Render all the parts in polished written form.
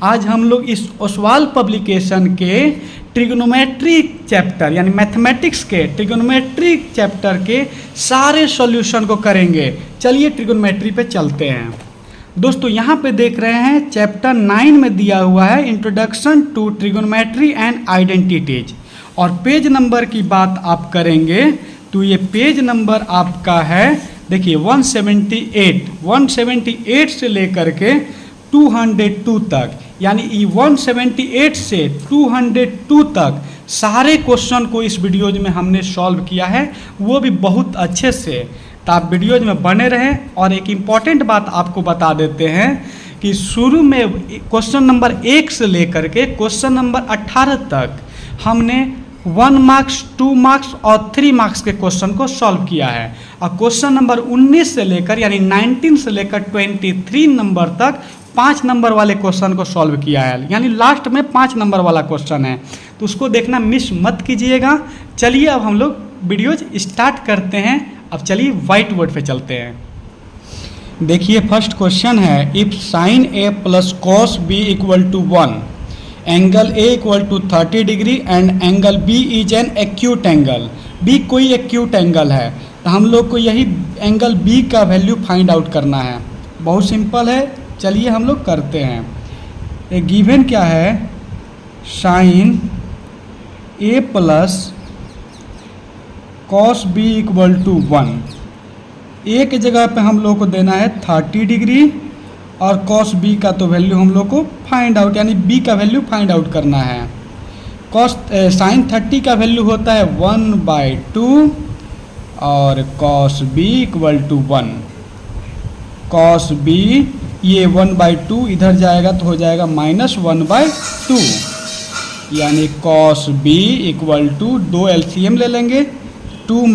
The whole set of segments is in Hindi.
आज हम लोग इस ओसवाल पब्लिकेशन के ट्रिग्नोमेट्री चैप्टर यानी मैथमेटिक्स के ट्रिग्नोमेट्री चैप्टर के सारे सॉल्यूशन को करेंगे। चलिए ट्रिग्नोमेट्री पे चलते हैं। दोस्तों यहाँ पे देख रहे हैं चैप्टर 9 में दिया हुआ है introduction to trigonometry and identities, और पेज नंबर की बात आप करेंगे तो ये पेज नंबर आपका है, देखिए 178 से लेकर के 202 तक, यानी 178 से 202 तक सारे क्वेश्चन को इस वीडियोज में हमने सॉल्व किया है, वो भी बहुत अच्छे से। तो आप वीडियोज में बने रहें। और एक इम्पॉर्टेंट बात आपको बता देते हैं कि शुरू में क्वेश्चन नंबर 1 से लेकर के क्वेश्चन नंबर 18 तक हमने 1 मार्क्स 2 मार्क्स और 3 मार्क्स के क्वेश्चन को सॉल्व किया है, और क्वेश्चन नंबर 19 से लेकर यानी 19 से लेकर 23 नंबर तक 5 नंबर वाले क्वेश्चन को सॉल्व किया है, यानी लास्ट में 5 नंबर वाला क्वेश्चन है, तो उसको देखना मिस मत कीजिएगा। चलिए अब हम लोग वीडियोज स्टार्ट करते हैं। अब चलिए व्हाइट बोर्ड पे चलते हैं। देखिए फर्स्ट क्वेश्चन है, if sine A plus cos B equal to 1, angle A equal to 30 degree and angle B is an acute angle. B कोई एक्यूट एंगल है, तो हम लोग को यही एंगल बी का वैल्यू फाइंड आउट करना है। बहुत सिंपल है, चलिए हम लोग करते हैं। एक गिवन क्या है, sine A plus cos B equal to 1। A के जगह पे हम लोग को देना है 30 डिग्री और कॉस बी का तो वैल्यू हम लोग को फाइंड आउट यानी बी का वैल्यू फाइंड आउट करना है। साइन 30 का वैल्यू होता है 1/2 और cos B equal to 1। Cos B ये 1/2 इधर जाएगा तो हो जाएगा -1/2, यानी cos B equal to 2 LCM ले लेंगे, 2 -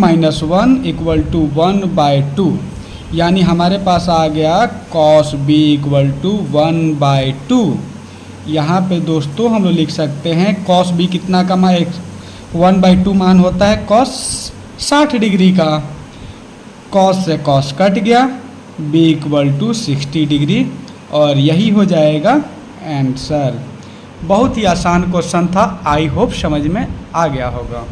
1 इक्वल टू 1/2, यानी हमारे पास आ गया कॉस बी इक्वल टू 1/2। यहाँ पे दोस्तों हम लोग लिख सकते हैं कॉस बी कितना का 1/2 मान होता है कॉस 60 डिग्री का। कॉस से कॉस कट गया, बी इक्वल टू 60 डिग्री, और यही हो जाएगा आंसर। बहुत ही आसान क्वेश्चन था, आई होप समझ में आ गया होगा।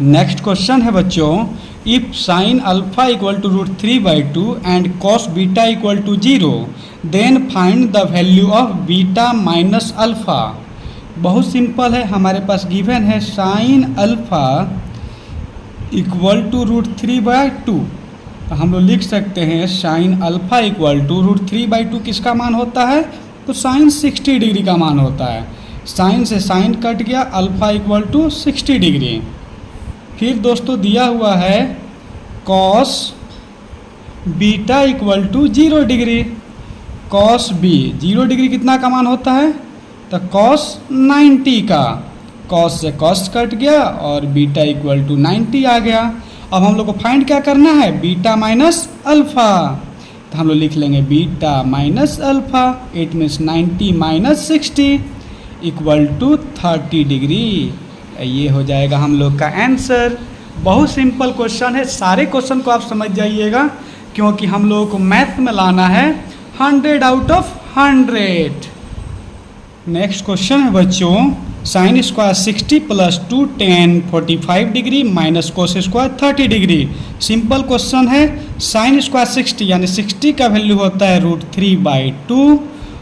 नेक्स्ट क्वेश्चन है बच्चों, if sine alpha equal to √3/2 and cos beta equal to 0 then find the value of beta minus alpha. बहुत सिंपल है, हमारे पास गिवन है साइन अल्फा इक्वल टू √3/2, तो हम लोग लिख सकते हैं साइन अल्फा इक्वल टू √3/2 किसका मान होता है, तो साइन 60 डिग्री का मान होता है। साइन से साइन कट गया, अल्फा इक्वल टू 60 डिग्री। फिर दोस्तों दिया हुआ है cos beta equal to 0 degree. Cos B 0 degree कितना का मान होता है, तो कॉस 90 का। कॉस से कॉस कट गया और बीटा इक्वल टू 90 आ गया। अब हम लोग को फाइंड क्या करना है, बीटा माइनस अल्फा, तो हम लोग लिख लेंगे beta minus alpha, it means 90 - 60 equal to 30 degree. ये हो जाएगा हम लोग का आंसर। बहुत सिंपल क्वेश्चन है, सारे क्वेश्चन को आप समझ जाइएगा, क्योंकि हम लोगों को मैथ में लाना है 100 आउट ऑफ 100। नेक्स्ट क्वेश्चन है बच्चों, sign square 60 + 2 tan 45 degree minus cos square 30 degree. Simple question है, साइन स्क्वायर 60 यानी 60 का वैल्यू होता है √3/2,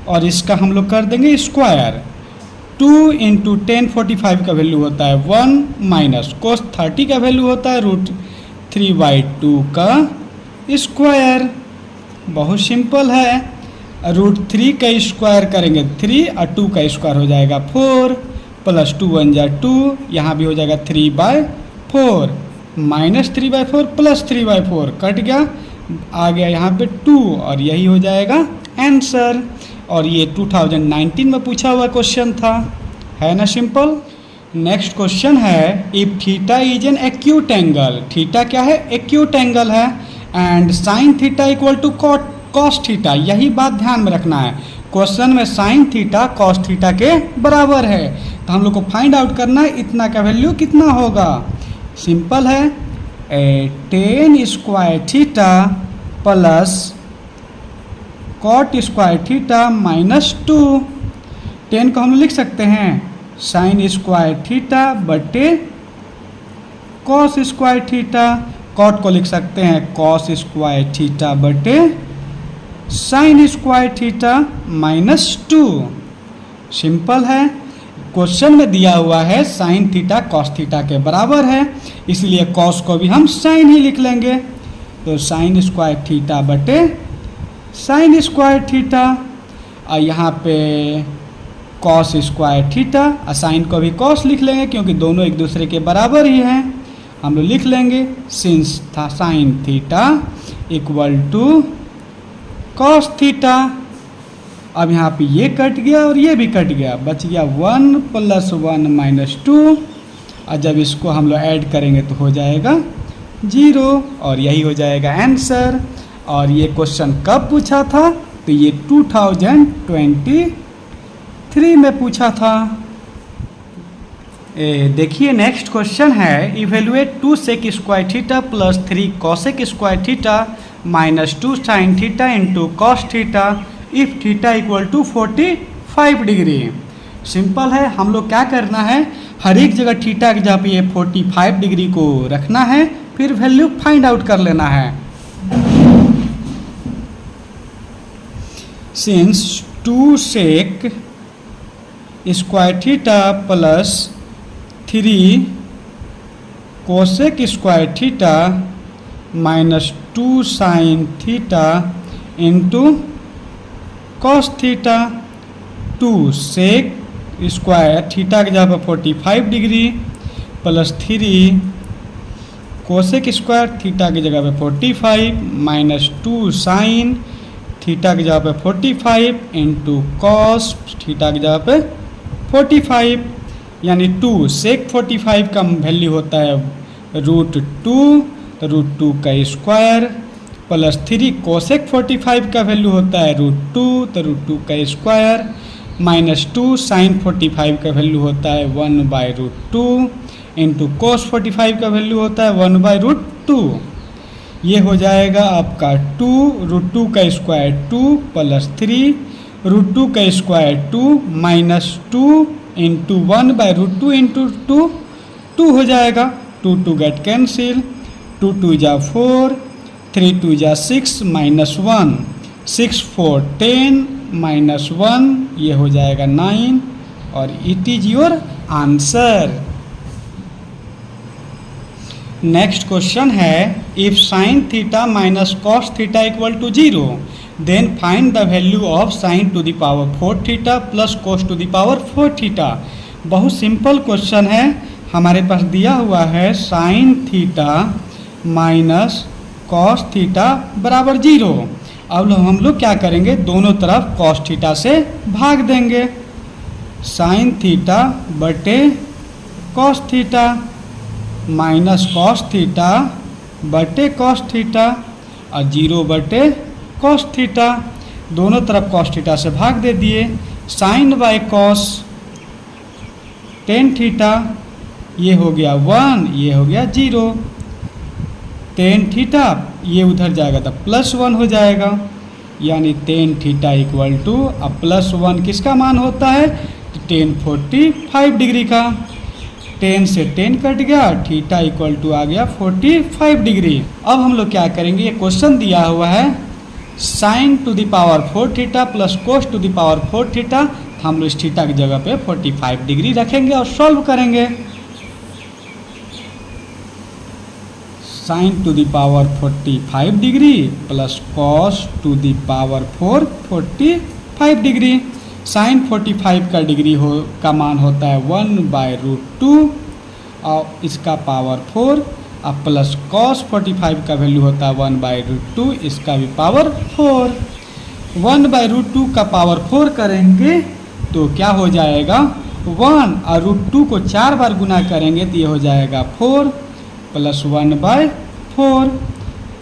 और इसका हम लोग कर देंगे स्क्वायर। 2 × tan 45 का वैल्यू होता है 1 माइनस कोस 30 का वैल्यू होता है √3/2 का स्क्वायर। बहुत सिंपल है, √3 का स्क्वायर करेंगे 3 और 2 का स्क्वायर हो जाएगा 4, प्लस 2 1 जा 2, यहाँ भी हो जाएगा 3/4, -3/4 प्लस 3/4 कट गया, आ गया यहाँ पे 2, और यही हो जाएगा आंसर। और ये 2019 में पूछा हुआ क्वेश्चन था, है ना सिंपल। नेक्स्ट क्वेश्चन है, if theta is an acute angle. Theta क्या है, एक्यूट एंगल है, and sine theta equal to cos theta. यही बात ध्यान में रखना है, क्वेश्चन में साइन थीटा कॉस थीटा के बराबर है, तो हम लोग को फाइंड आउट करना है इतना का वैल्यू कितना होगा। सिंपल है, tan square theta plus cot square theta -2, 10 को हम लिख सकते हैं साइन स्क्वायर थीटा बटे कॉस स्क्वायर थीटा। कॉट को लिख सकते हैं कॉस स्क्वायर थीटा बटे साइन स्क्वायर थीटा -2। सिंपल है। क्वेश्चन में दिया हुआ है साइन थीटा कॉस थीटा के बराबर है, इसलिए कॉस को भी हम साइन ही लिख लेंगे। तो साइन स्क्वायर थीटा बटे साइन स्क्वायर थीटा, और यहाँ पे कॉस स्क्वायर थीटा, और साइन को भी कॉस लिख लेंगे क्योंकि दोनों एक दूसरे के बराबर ही हैं। हम लोग लिख लेंगे सिंस था sine theta equal to cos theta. अब यहाँ पे ये कट गया और ये भी कट गया, बच गया 1 + 1 - 2, और जब इसको हम लोग ऐड करेंगे तो हो जाएगा 0, और यही हो जाएगा आंसर। और ये क्वेश्चन कब पूछा था? तो ये 2023 में पूछा था। देखिए नेक्स्ट क्वेश्चन है evaluate 2 sec square theta plus 3 cosec square theta -2 sine theta into cos theta if theta equal to 45 degree. Simple है। हम लोग क्या करना है, हर एक जगह थीटा के जहाँ पे ये 45 डिग्री को रखना है, फिर वैल्यू फाइंड आउट कर लेना है। Since 2 sec square theta plus 3 cosec square theta -2 sine theta into cos theta, 2 sec square theta के जगह पर 45 degree plus 3 cosec square theta की जगह पे 45 -2 साइन थीटा की जगह पे 45 इंटू कॉस थीटा की जगह पे 45, यानी 2 सेक 45 का वैल्यू होता है √2, तो √2 का स्क्वायर प्लस 3 कोसेक 45 का वैल्यू होता है √2, तो √2 का स्क्वायर -2 साइन 45 का वैल्यू होता है 1/√2 इंटू कोस 45 का वैल्यू होता है 1/√2। ये हो जाएगा आपका 2 √2 का स्क्वायर 2 प्लस 3 √2 का स्क्वायर 2 -2 इंटू 1/√2 इंटू 2 हो जाएगा। 2 2 गेट कैंसिल, 2 2 जा 4, 3 2 जा 6 -1, 6 4 10 -1, ये हो जाएगा 9, और it is your answer. Next question है if sine theta minus cos theta equal to 0 then find the value of sine to the power 4 theta plus cos to the power 4 theta. बहुत सिंपल क्वेश्चन है। हमारे पास दिया हुआ है sine theta minus cos theta बराबर 0। अब हम लोग क्या करेंगे, दोनों तरफ कॉस थीटा से भाग देंगे। साइन थीटा बटे cos theta minus cos theta बटे कॉस थीटा और 0 बटे कॉस थीटा, दोनों तरफ कॉस थीटा से भाग दे दिए। Sine by cos tan theta, ये हो गया 1, ये हो गया 0। टेन थीटा ये उधर जाएगा तो +1 हो जाएगा, यानी टेन थीटा इक्वल टू, अब +1 किसका मान होता है, तो टेन 45 डिग्री का। 10 से 10 कट गया, थीटा इक्वल टू आ गया 45 डिग्री। अब हम लोग क्या करेंगे, ये क्वेश्चन दिया हुआ है sine to the power 4 theta plus cos to the power 4 theta, तो हम लोग इस थीटा की जगह पे 45 डिग्री रखेंगे और सॉल्व करेंगे। Sine to the power 45 degree plus cos to the power 4 45 degree. Sine 45 का डिग्री का मान होता है 1/√2 और इसका पावर 4, अब प्लस कॉस 45 का वैल्यू होता है 1/√2, इसका भी पावर 4। 1/√2 का पावर 4 करेंगे तो क्या हो जाएगा 1, और √2 को 4 बार गुना करेंगे तो ये हो जाएगा 4 प्लस 1/4।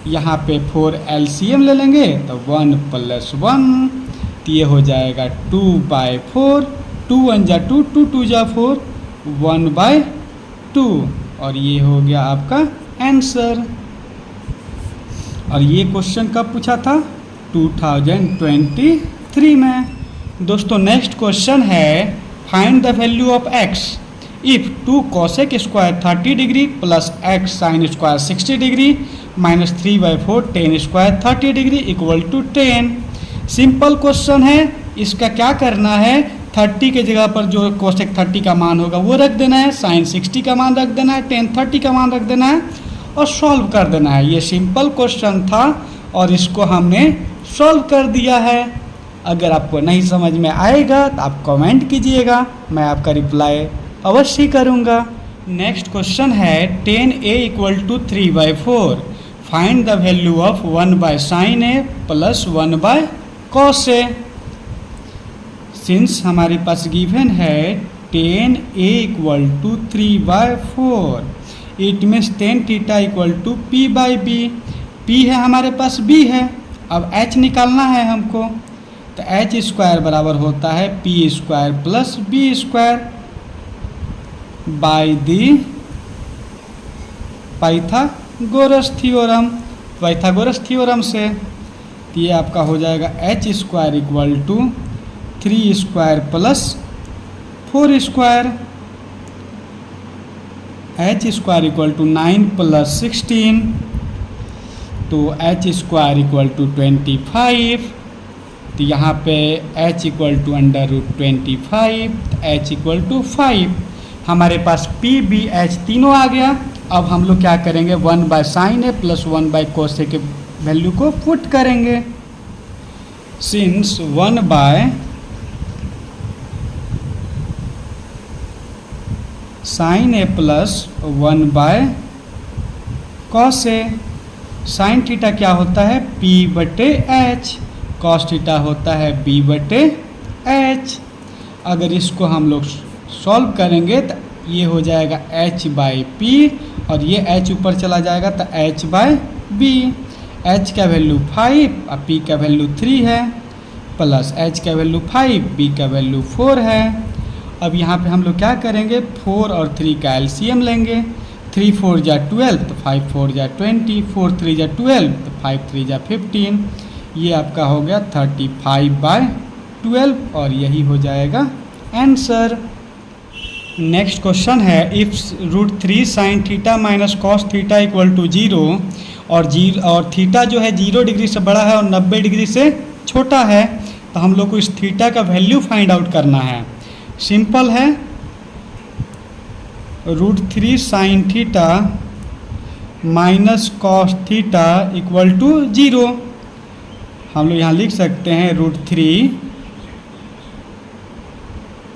यहाँ पे 4 LCM ले लेंगे तो 1 + 1, तो ये हो जाएगा 2/4, 2 1 जा 2, 2 2 जा 4, 1/2, और ये हो गया आपका आंसर। और ये क्वेश्चन कब पूछा था, 2023 में। दोस्तों नेक्स्ट क्वेश्चन है find the value of x if 2 cosec square 30 degree plus x sine square 60 degree minus 3/4 tan square 30 degree equal to 10। Simple question है, इसका क्या करना है, 30 के जगह पर जो cosec 30 का मान होगा वो रख देना है, साइन 60 का मान रख देना है, tan 30 का मान रख देना है और सॉल्व कर देना है। ये सिंपल क्वेश्चन था और इसको हमने सॉल्व कर दिया है। अगर आपको नहीं समझ में आएगा तो आप कमेंट कीजिएगा, मैं आपका रिप्लाई अवश्य करूँगा। नेक्स्ट क्वेश्चन है 10a equal to 3/4 find the value of 1/sin a plus 1/cos a। Since हमारे पास गिवन है 10a equal to 3/4 it means tan theta equal to p/b। p है हमारे पास, b है, अब h निकालना है हमको, तो h स्क्वायर बराबर होता है p square plus b square by the Pythagoras theorem से। तो ये आपका हो जाएगा h square equal to 3 square plus 4 square, h square equal to 9 plus 16, तो h स्क्वायर इक्वल टू 25। तो यहाँ पे h equal to √25, h equal to 5। हमारे पास p b h तीनों आ गया। अब हम लोग क्या करेंगे, 1/sin a plus 1/cos a के वैल्यू को पुट करेंगे। Since 1/sin a plus 1/cos a, sine theta क्या होता है p/h, कॉस थीटा होता है b/h। अगर इसको हम लोग सॉल्व करेंगे तो ये हो जाएगा h/p और ये h ऊपर चला जाएगा तो h/b। h का वैल्यू 5 और p का वैल्यू 3 है, प्लस h का वैल्यू 5 b का वैल्यू 4 है। अब यहाँ पे हम लोग क्या करेंगे, 4 और 3 का एलसीएम लेंगे, 3 4 जा 12 तो 5 4 जा 20, 4 3 जा 12 तो 5 3 जा 15, ये आपका हो गया 35/12 और यही हो जाएगा आंसर। नेक्स्ट क्वेश्चन है if √3 sin theta minus cos theta equal to 0 और थीटा जो है 0 डिग्री से बड़ा है और 90 डिग्री से छोटा है, तो हम लोग को इस थीटा का वैल्यू फाइंड आउट करना है। सिंपल है, √3 sin theta minus cos theta equal to 0। हम लोग यहाँ लिख सकते हैं √3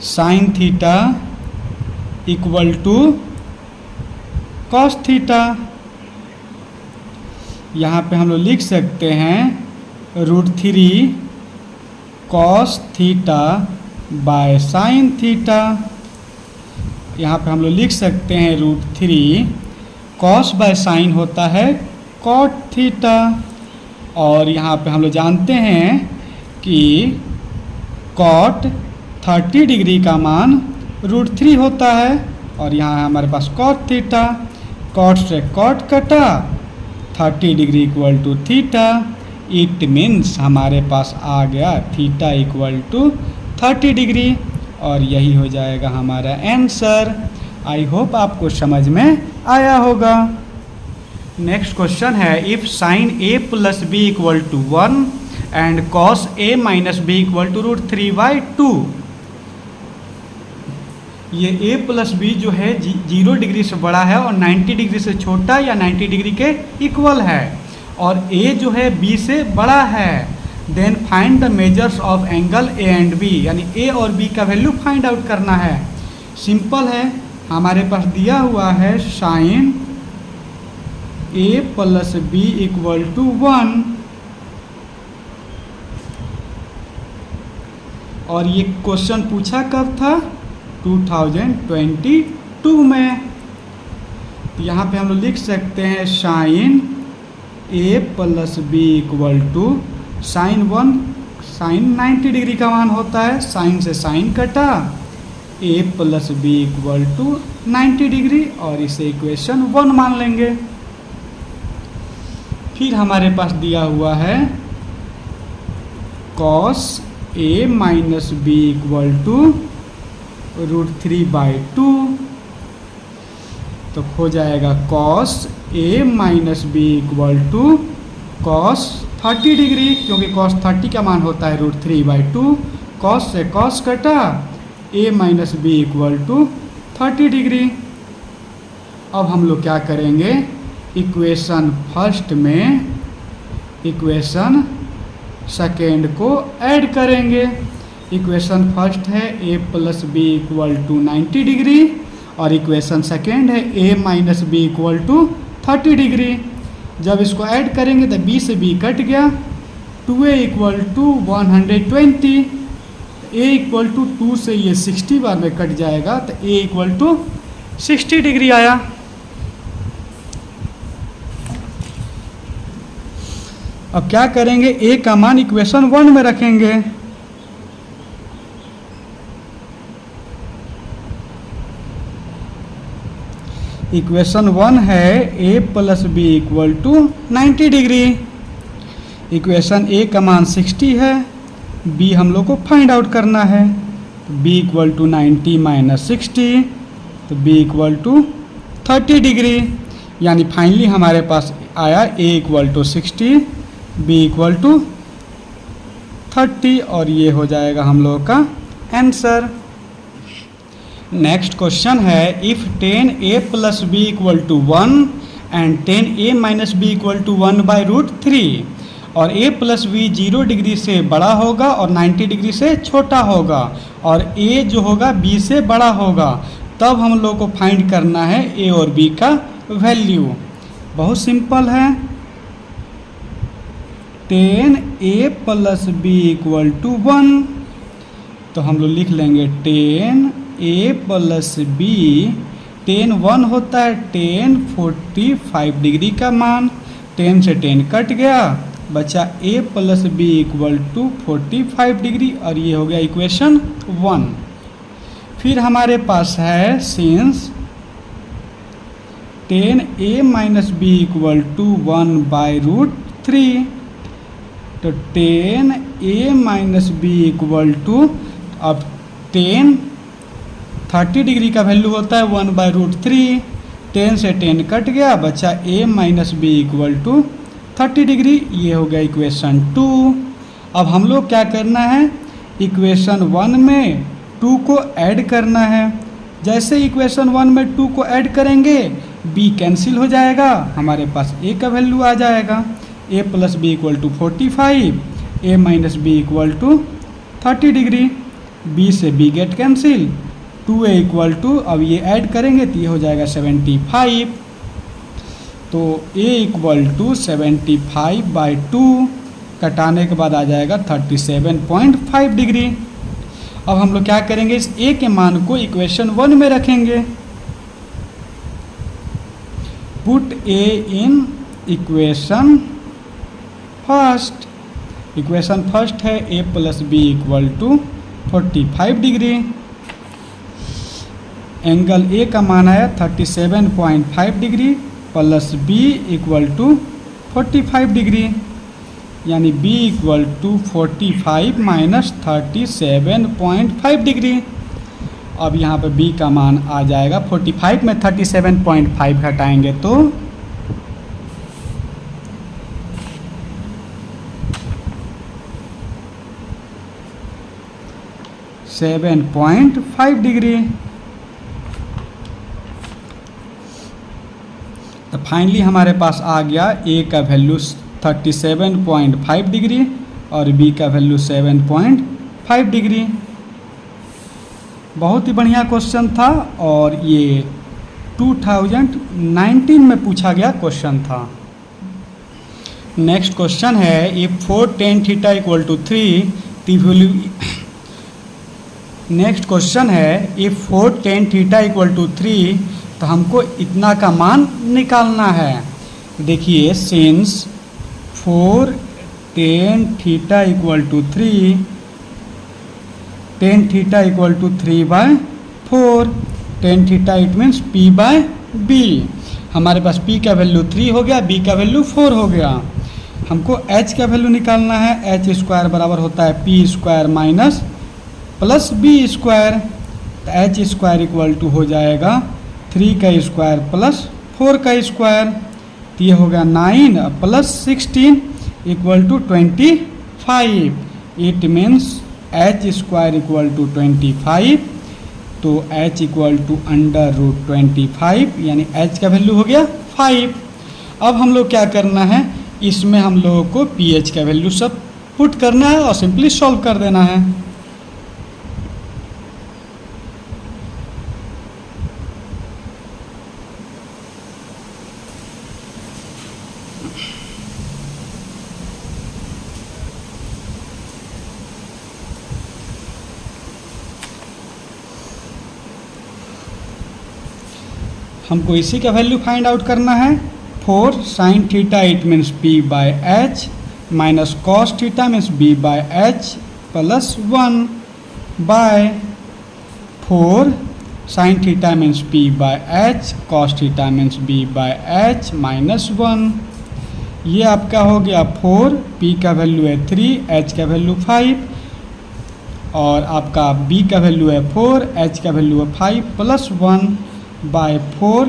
sin theta equal to cos theta. यहाँ पे हम लोग लिख सकते हैं √3 cos theta by sine theta. यहाँ पे हम लोग लिख सकते हैं √3 कॉस बाय साइन होता है कॉट थीटा, और यहाँ पे हम लोग जानते हैं कि कॉट 30 डिग्री का मान √3 होता है, और यहाँ हमारे पास कॉट थीटा, कॉट से कॉट कटा, 30 degree equal to theta, it means हमारे पास आ गया थीटा इक्वल टू 30 डिग्री और यही हो जाएगा हमारा आंसर। आई होप आपको समझ में आया होगा। नेक्स्ट क्वेश्चन है if sine a plus b equal to 1 and cos a minus b equal to √3/2। ये a प्लस b जो है 0 डिग्री से बड़ा है और 90 डिग्री से छोटा या 90 डिग्री के इक्वल है, और a जो है b से बड़ा है। Then find the measures of angle a and b, यानी a और b का वैल्यू फाइंड आउट करना है। सिंपल है, हमारे पास दिया हुआ है sine a plus b equal to 1, और ये क्वेश्चन पूछा कब था, 2022 में। तो यहाँ पे हम लोग लिख सकते हैं sine a plus b equal to sine 1, sine 90 degree का मान होता है, साइन से साइन कटा, a plus b equal to 90 degree और इसे इक्वेशन 1 मान लेंगे। फिर हमारे पास दिया हुआ है cos A minus B equal to √3/2। तो हो जाएगा cos A minus B equal to cos 30 degree, क्योंकि कॉस 30 का मान होता है √3/2। कॉस से कॉस कटा, A minus B equal to 30 degree. अब हम लोग क्या करेंगे, इक्वेशन फर्स्ट में इक्वेशन सेकेंड को ऐड करेंगे। इक्वेशन फर्स्ट है a plus B equal to 90 degree और इक्वेशन सेकेंड है a minus B equal to 30 degree. जब इसको ऐड करेंगे तो b से b कट गया, 2a equal to 120, a equal to 2 से ये 60 बार में कट जाएगा तो a इक्वल टू 60 डिग्री आया। अब क्या करेंगे, a का मान इक्वेशन 1 में रखेंगे। इक्वेशन 1 है a plus B equal to 90 degree. Equation a का मान 60 है, b हम लोग को फाइंड आउट करना है। तो b इक्वल टू 90 माइनस 60, तो b इक्वल टू 30 डिग्री। यानी फाइनली हमारे पास आया a equal to 60, b equal to 30 और ये हो जाएगा हम लोग का आंसर। नेक्स्ट क्वेश्चन है if 10a plus B equal to 1 and 10a minus B equal to 1/√3 और a प्लस बी 0 डिग्री से बड़ा होगा और 90 डिग्री से छोटा होगा और a जो होगा b से बड़ा होगा, तब हम लोग को फाइंड करना है a और b का वैल्यू। बहुत सिंपल है, 10a plus B equal to 1, तो हम लोग लिख लेंगे 10a प्लस बी, 10 1 होता है 10 45 डिग्री का मान, 10 से 10 कट गया, बचा a plus B equal to 45 degree और ये हो गया इक्वेशन 1। फिर हमारे पास है since 10a minus B equal to 1/√3, तो 10a minus B equal to, अब 30 डिग्री का वैल्यू होता है 1/√3, 10 से 10 कट गया, बचा a minus B equal to 30 degree. ये हो गया इक्वेशन 2। अब हम लोग क्या करना है, इक्वेशन 1 में 2 को ऐड करना है। जैसे इक्वेशन 1 में 2 को ऐड करेंगे b कैंसिल हो जाएगा, हमारे पास a का वैल्यू आ जाएगा, a plus B equal to 45, a minus B equal to 30 degree, b से b get cancel, 2a equal to, अब ये ऐड करेंगे तो ये हो जाएगा 75, तो a इक्वल टू 75/2 कटाने के बाद आ जाएगा 37.5 डिग्री। अब हम लोग क्या करेंगे, इस a के मान को इक्वेशन 1 में रखेंगे। Put a in equation first. Equation first है a plus B equal to 45 degree, angle a का मान आया 37.5 degree plus b equal to 45 degree, यानी b equal to 45 minus 37.5 degree. अब यहाँ पे b का मान आ जाएगा 45 में 37.5 घटाएंगे तो 7.5 डिग्री। तो फाइनली हमारे पास आ गया a का वैल्यू 37.5 डिग्री और b का वैल्यू 7.5 डिग्री। बहुत ही बढ़िया क्वेश्चन था और ये 2019 में पूछा गया क्वेश्चन था। नेक्स्ट क्वेश्चन है if 4 tan theta equal to 3, next question है if 4 tan theta equal to 3, तो हमको इतना का मान निकालना है। देखिए since 4 tan theta equal to 3, tan theta equal to 3/4, tan theta it means p/b। हमारे पास p का वैल्यू 3 हो गया, b का वैल्यू 4 हो गया। हमको h का वैल्यू निकालना है। एच स्क्वायर बराबर होता है P square minus plus B square. तो एच स्क्वायर इक्वल टू हो जाएगा 3 का स्क्वायर प्लस 4 का स्क्वायर। तो ये हो गया 9 plus 16 equal to 25। It means h square equal to 25। तो h इक्वल टू √25 यानी h का वैल्यू हो गया 5। अब हम लोग क्या करना है, इसमें हम लोगों को pH का वैल्यू सब पुट करना है और सिंपली सॉल्व कर देना है। हमको इसी का वैल्यू फाइंड आउट करना है। 4 sin theta it means p by h minus cos theta means b by h plus 1 by 4 sin theta means p by h cos theta means b by h minus 1। ये आपका हो गया 4, p का वैल्यू है 3, h का वैल्यू 5 और आपका b का वैल्यू है 4, h का वैल्यू है 5 प्लस 1 बाय 4,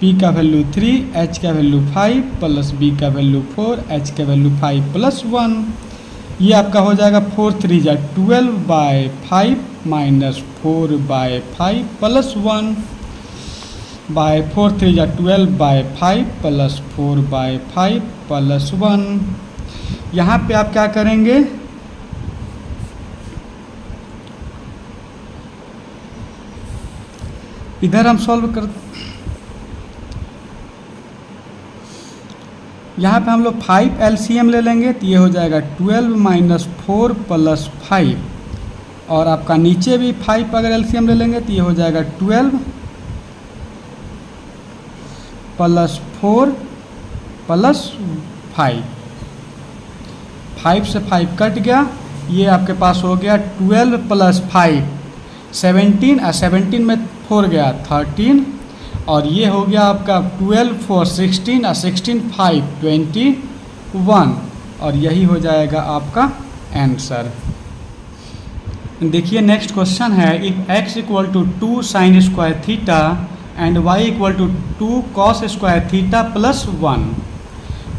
p का वैल्यू 3, h का वैल्यू 5 प्लस b का वैल्यू 4, h का वैल्यू 5 प्लस 1। ये आपका हो जाएगा 4 3 जा 12 by 5 minus 4 by 5 plus 1 by 4 3 जा 12 बाय 5 प्लस 4 बाय 5 प्लस 1। यहाँ पे आप क्या करेंगे, इधर हम सॉल्व कर, यहाँ पे हम लोग 5 LCM ले लेंगे तो ये हो जाएगा 12 माइनस 4 प्लस 5 और आपका नीचे भी 5 अगर LCM ले लेंगे तो ये हो जाएगा 12 प्लस 4 प्लस 5। 5 से 5 कट गया, ये आपके पास हो गया 12 प्लस 5 17 और 17 में 4 गया 13 और ये हो गया आपका 12 4 16 और 16 5 21 और यही हो जाएगा आपका आंसर। देखिए नेक्स्ट क्वेश्चन है, if x equal to 2 sine square theta and y equal to 2 cos square theta plus 1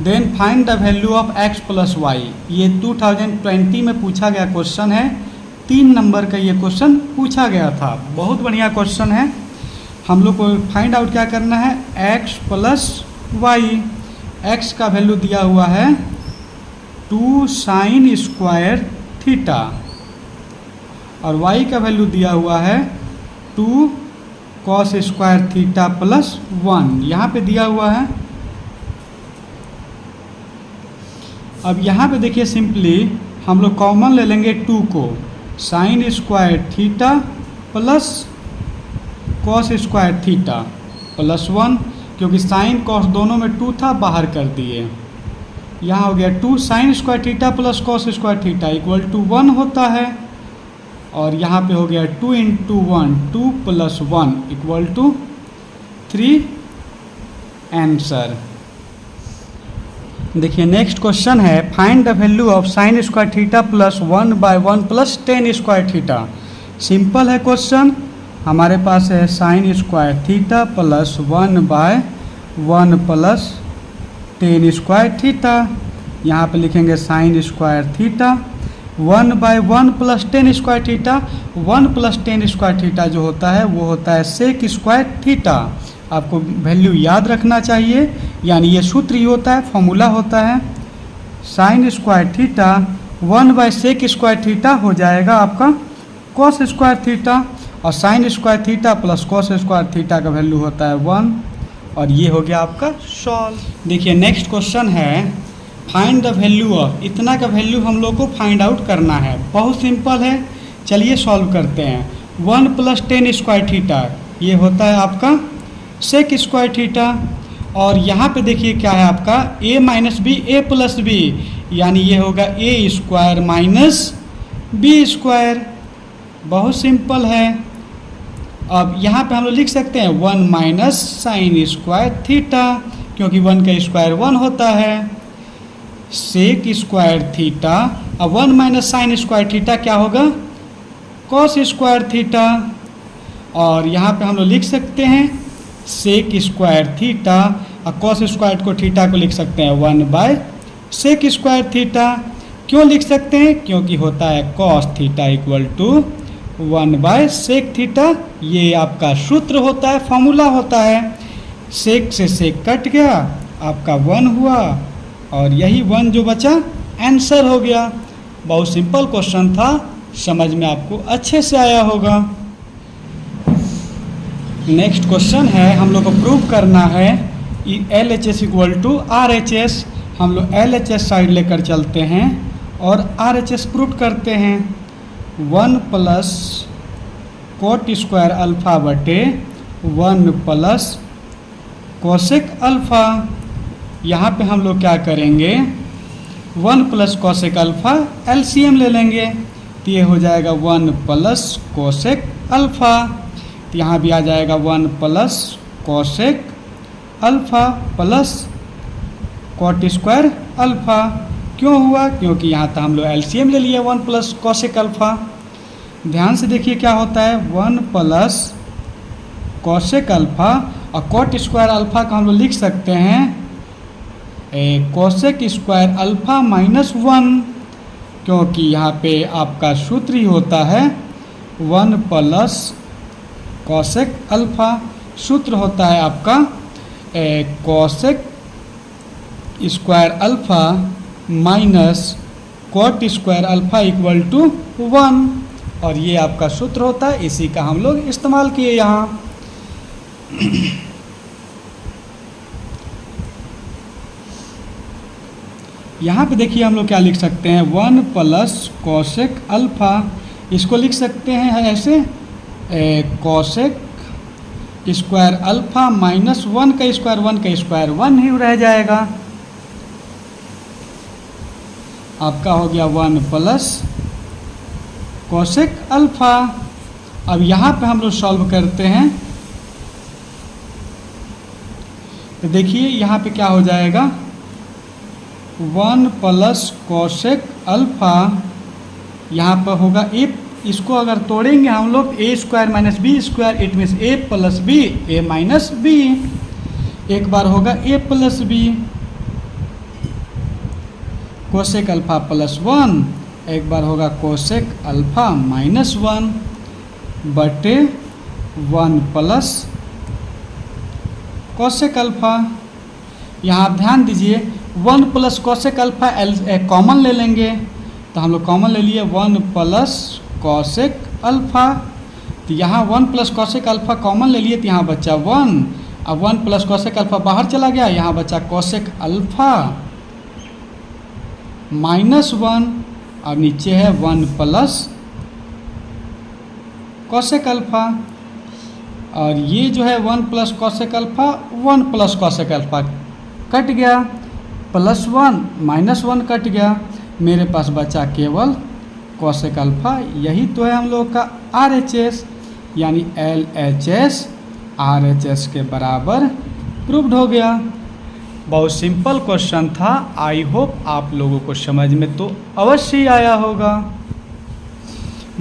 then find the value of x plus y। ये 2020 में पूछा गया क्वेश्चन है, 3 नंबर का ये क्वेश्चन पूछा गया था। बहुत बढ़िया क्वेश्चन है। हम लोग को फाइंड आउट क्या करना है, x प्लस वाई। x का वैल्यू दिया हुआ है 2 साइन स्क्वायर थीटा और y का वैल्यू दिया हुआ है 2 कॉस स्क्वायर थीटा प्लस 1 यहाँ पे दिया हुआ है। अब यहाँ पे देखिए सिंपली हम लोग कॉमन ले लेंगे 2 को, sign square theta plus cos square theta plus 1, क्योंकि साइन कॉस दोनों में 2 था, बाहर कर दिए। यहाँ हो गया 2 sine square theta plus cos square theta equal to 1 होता है और यहाँ पे हो गया 2 into 1 2 plus 1 equal to 3 answer. देखिए नेक्स्ट क्वेश्चन है, find the value of sine square theta plus 1 by 1 plus tan square theta. Simple है क्वेश्चन, हमारे पास है sine square theta plus 1 by 1 plus tan square theta. यहाँ पे लिखेंगे sign square theta 1 by 1 plus tan square theta. 1 plus tan square theta जो होता है वो होता है सेक स्क्वायर थीटा। आपको वैल्यू याद रखना चाहिए, यानी ये सूत्र ही होता है, फॉर्मूला होता है। Sine square theta 1 by sec square theta हो जाएगा आपका कॉस स्क्वायर थीटा और sine square theta plus cos square theta का वैल्यू होता है 1 और ये हो गया आपका सॉल्व। देखिए नेक्स्ट क्वेश्चन है, फाइंड द वैल्यू ऑफ, इतना का वैल्यू हम लोग को फाइंड आउट करना है। बहुत सिंपल है, चलिए सॉल्व करते हैं। 1 प्लस टेन स्क्वायर थीटा ये होता है आपका सेक स्क्वायर थीटा और यहाँ पे देखिए क्या है आपका a minus b a plus b, यानी ये होगा a square minus B square. बहुत सिंपल है। अब यहाँ पे हम लोग लिख सकते हैं 1 माइनस साइन स्क्वायर थीटा, क्योंकि 1 का स्क्वायर 1 होता है। सेक स्क्वायर थीटा, अब 1 माइनस साइन स्क्वायर थीटा क्या होगा, कॉस स्क्वायर थीटा। और यहाँ पे हम लोग लिख सकते हैं सेक स्क्वायर थीटा, और कॉस स्क्वायर को थीटा को लिख सकते हैं 1 बाय सेक स्क्वायर थीटा। क्यों लिख सकते हैं, क्योंकि होता है cos theta equal to 1 by sec theta. ये आपका सूत्र होता है, फॉर्मूला होता है। सेक से सेक कट गया, आपका 1 हुआ, और यही 1 जो बचा आंसर हो गया। बहुत सिंपल क्वेश्चन था, समझ में आपको अच्छे से आया होगा। नेक्स्ट क्वेश्चन है, हम लोग को प्रूव करना है LHS इक्वल टू RHS। हम लोग LHS साइड लेकर चलते हैं और RHS प्रूव करते हैं। 1 प्लस कोट स्क्वायर अल्फ़ा बटे 1 प्लस कोसेक अल्फ़ा। यहाँ पे हम लोग क्या करेंगे, 1 प्लस कोसेक अल्फ़ा LCM ले लेंगे, तो ये हो जाएगा 1 प्लस कोसेक अल्फ़ा। तो यहाँ भी आ जाएगा 1 plus cosec alpha plus coat square alpha. क्यों हुआ, क्योंकि यहाँ तो हम लोग LCM ले लिए 1 प्लस कोसेक अल्फ़ा। ध्यान से देखिए क्या होता है, 1 प्लस कोसेक अल्फ़ा, और कोट स्क्वायर अल्फ़ा का हम लोग लिख सकते हैं कोसेक स्क्वायर अल्फ़ा माइनस 1, क्योंकि यहाँ पे आपका सूत्र ही होता है 1 प्लस कोसेक अल्फ़ा। सूत्र होता है आपका cosec square alpha minus cot square alpha equal to 1, और ये आपका सूत्र होता है, इसी का हम लोग इस्तेमाल किए यहाँ। यहाँ पे देखिए हम लोग क्या लिख सकते हैं, 1 प्लस कोसेक अल्फ़ा, इसको लिख सकते हैं ऐसे कोसेक स्क्वायर अल्फ़ा माइनस 1 का स्क्वायर, 1 का स्क्वायर 1 ही रह जाएगा। आपका हो गया 1 प्लस कोसेक अल्फ़ा। अब यहाँ पे हम लोग सॉल्व करते हैं, तो देखिए यहाँ पे क्या हो जाएगा, 1 प्लस कोसेक अल्फ़ा, यहाँ पर होगा ए, इसको अगर तोड़ेंगे हम लोग A square minus B square, it means A plus B A minus B. एक बार होगा A plus B, cosec alpha plus 1, एक बार होगा कोसेक अल्फ़ा माइनस 1 बटे 1 प्लस कोसेक अल्फ़ा। यहाँ आप ध्यान दीजिए 1 प्लस कोसेक अल्फ़ा कॉमन ले लेंगे, तो हम लोग कॉमन ले लिए 1 प्लस कोसेक अल्फ़ा। तो यहाँ 1 प्लस कोसेक अल्फ़ा कॉमन ले लिए, तो यहाँ बचा 1। अब 1 प्लस कोसेक अल्फ़ा बाहर चला गया, यहाँ बचा कोसेक अल्फ़ा माइनस 1, और नीचे है 1 प्लस कोसेक अल्फ़ा। और ये जो है 1 plus cosec alpha, 1 plus cosec alpha cut गया, प्लस 1 माइनस 1 कट गया, मेरे पास बचा केवल कोसेक अल्फ़ा। यही तो है हम लोग का RHS, यानी LHS RHS के बराबर प्रूव्ड हो गया। बहुत सिंपल क्वेश्चन था, आई होप आप लोगों को समझ में तो अवश्य ही आया होगा।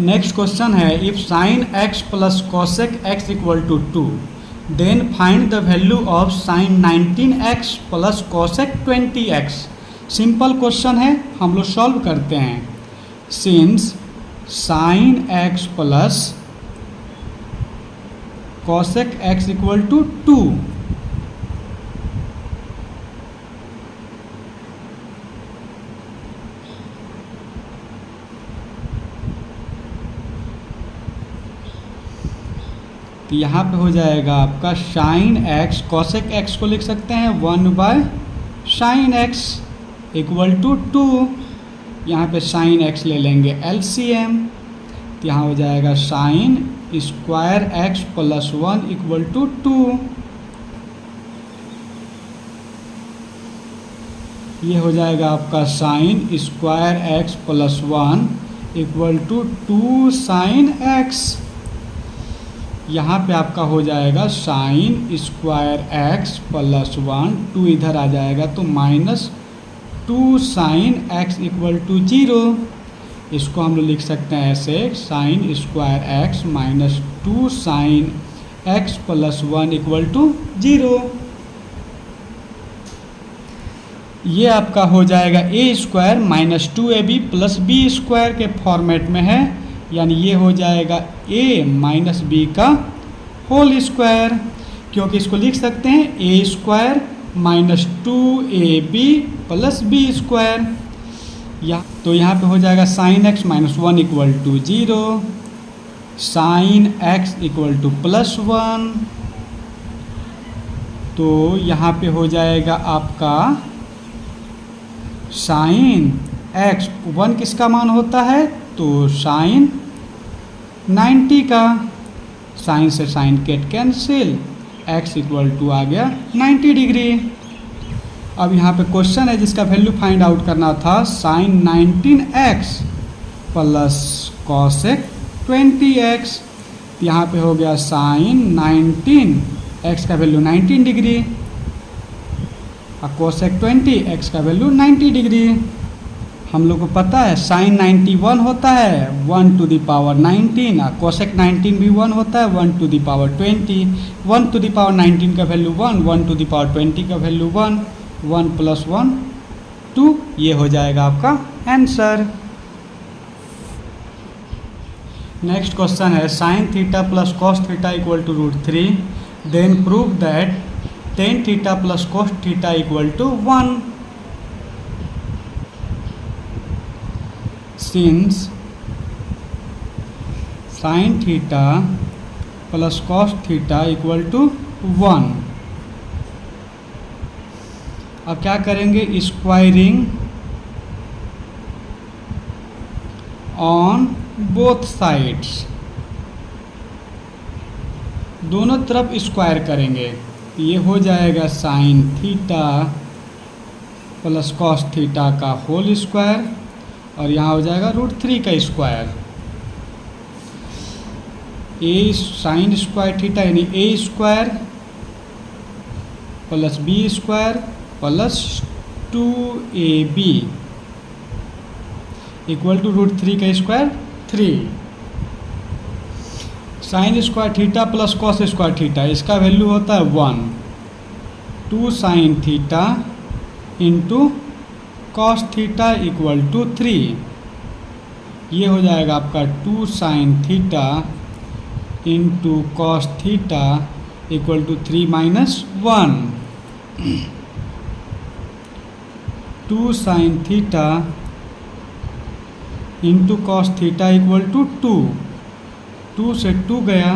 नेक्स्ट क्वेश्चन है, if sine x plus cosec x equal to 2, then find the value of sine 19x plus cosec 20x। Simple question है, हम लोग सॉल्व करते हैं। Since sine x plus cosec x equal to 2, तो यहाँ पे हो जाएगा आपका साइन x, कोसेक x को लिख सकते हैं 1 by sine x equal to 2। यहाँ पे साइन x ले लेंगे LCM, तो यहाँ हो जाएगा sine square x plus 1 equal to 2। ये हो जाएगा आपका sine square x plus 1 equal to 2 sine x। यहाँ पे आपका हो जाएगा साइन स्क्वायर x प्लस 1, 2 इधर आ जाएगा तो minus 2 2 sine x equal to 0। इसको हम लोग लिख सकते हैं ऐसे, sine square x minus 2 sine x plus 1 equal to 0। ये आपका हो जाएगा A square minus 2ab plus B square के फॉर्मेट में है, यानी ये हो जाएगा a माइनस बी का होल स्क्वायर, क्योंकि इसको लिख सकते हैं A square minus 2ab plus B square. तो यहाँ पे हो जाएगा sine x minus 1 equal to 0, sine x equal to plus 1। तो यहाँ पे हो जाएगा आपका साइन एक्स 1 किसका मान होता है, तो साइन 90 का, साइन से sine get cancel, x equal to आ गया 90 डिग्री। अब यहाँ पे क्वेश्चन है जिसका वैल्यू फाइंड आउट करना था, sign 19x plus cosec 20x। यहाँ पे हो गया साइन 19x का वैल्यू 19 डिग्री और कोसेक 20x का वैल्यू 90 डिग्री। हम लोग को पता है साइन 91 होता है 1 टू द पावर 19 और कोसेक 19 भी 1 होता है 1 to the power 20। 1 to the power 19 का वैल्यू 1, 1 टू द पावर 20 का वैल्यू 1, 1 प्लस 1 2, ये हो जाएगा आपका आंसर। नेक्स्ट क्वेश्चन है sine theta plus cos theta equal to √3, then prove that tan theta plus cos theta equal to 1। Since sine theta plus cos theta equal to 1, अब क्या करेंगे, स्क्वायरिंग ऑन बोथ साइड्स, दोनों तरफ स्क्वायर करेंगे। ये हो जाएगा sine theta plus cos theta का होल स्क्वायर और यहाँ हो जाएगा √3 का square. A sine square theta यानी A square plus B square plus 2ab equal to √3 का square 3। Sine square theta plus cos square theta, इसका वैल्यू होता है 1, 2 sine theta into cos theta equal to 3। ये हो जाएगा आपका 2 sine theta into cos theta equal to 3 minus 1, 2 sine theta into cos theta equal to 2, 2 से 2 गया,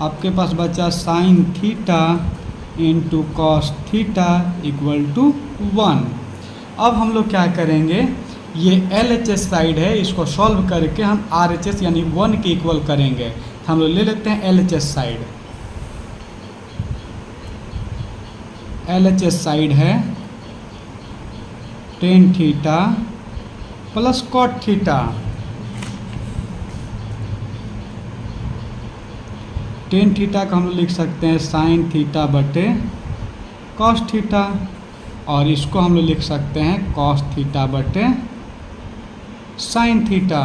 आपके पास बचा sine theta into cos theta equal to 1। अब हम लोग क्या करेंगे, ये LHS साइड है, इसको सॉल्व करके हम RHS यानी 1 के इक्वल करेंगे। तो हम लोग ले लेते हैं LHS साइड। LHS साइड है tan theta plus cot theta, tan theta का हम लोग लिख सकते हैं साइन थीटा बटे कॉस थीटा और इसको हम लोग लिख सकते हैं कॉस थीटा बटे साइन थीटा।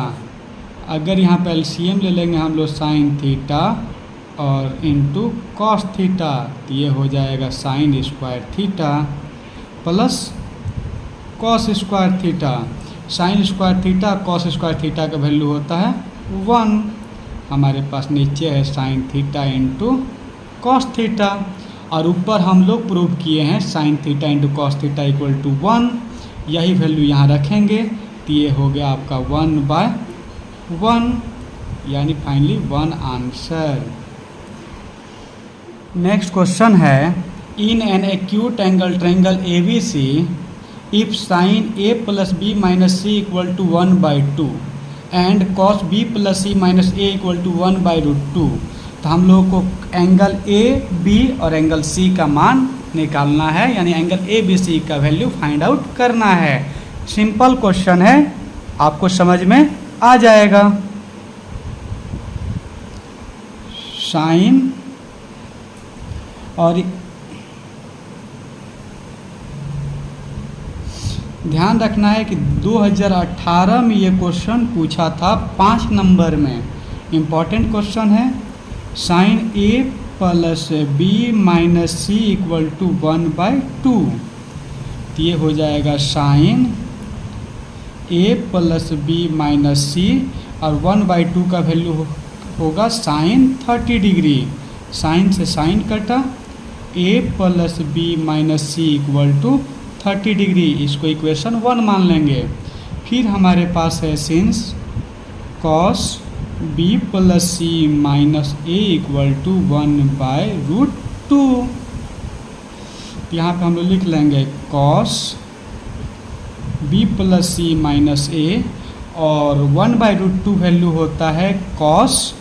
अगर यहाँ पे LCM ले लेंगे हम लोग साइन थीटा और इंटू कॉस थीटा, तो ये हो जाएगा sine square theta plus cos square theta. Sine square theta cos square theta का वैल्यू होता है 1। हमारे पास नीचे है sine theta into cos theta और ऊपर हम लोग प्रूव किए हैं sine theta into cos theta equal to 1। यही वैल्यू यहाँ रखेंगे तो ये हो गया आपका 1/1, यानी फाइनली 1 आंसर। नेक्स्ट क्वेश्चन है in an acute angle triangle ABC if sine A plus B minus C equal to 1/2 and cos B plus C minus A equal to 1/√2। तो हम लोग को एंगल A B और एंगल C का मान निकालना है, यानी एंगल ABC का वैल्यू फाइंड आउट करना है। सिंपल क्वेश्चन है, आपको समझ में आ जाएगा। साइन और ध्यान रखना है कि 2018 में ये क्वेश्चन पूछा था 5 नंबर में, इम्पॉर्टेंट क्वेश्चन है। Sine A plus B minus C equal to 1/2। तो ये हो जाएगा sine A plus B minus C और 1/2 का वैल्यू होगा साइन 30 डिग्री। साइन से साइन कटा, A plus B minus C equal to 30 degree, इसको इक्वेशन 1 मान लेंगे। फिर हमारे पास है since cos B plus C minus A equal to 1/√2। यहाँ पे हम लोग लिख लेंगे cos B plus C minus a और 1/√2 वैल्यू होता है कॉस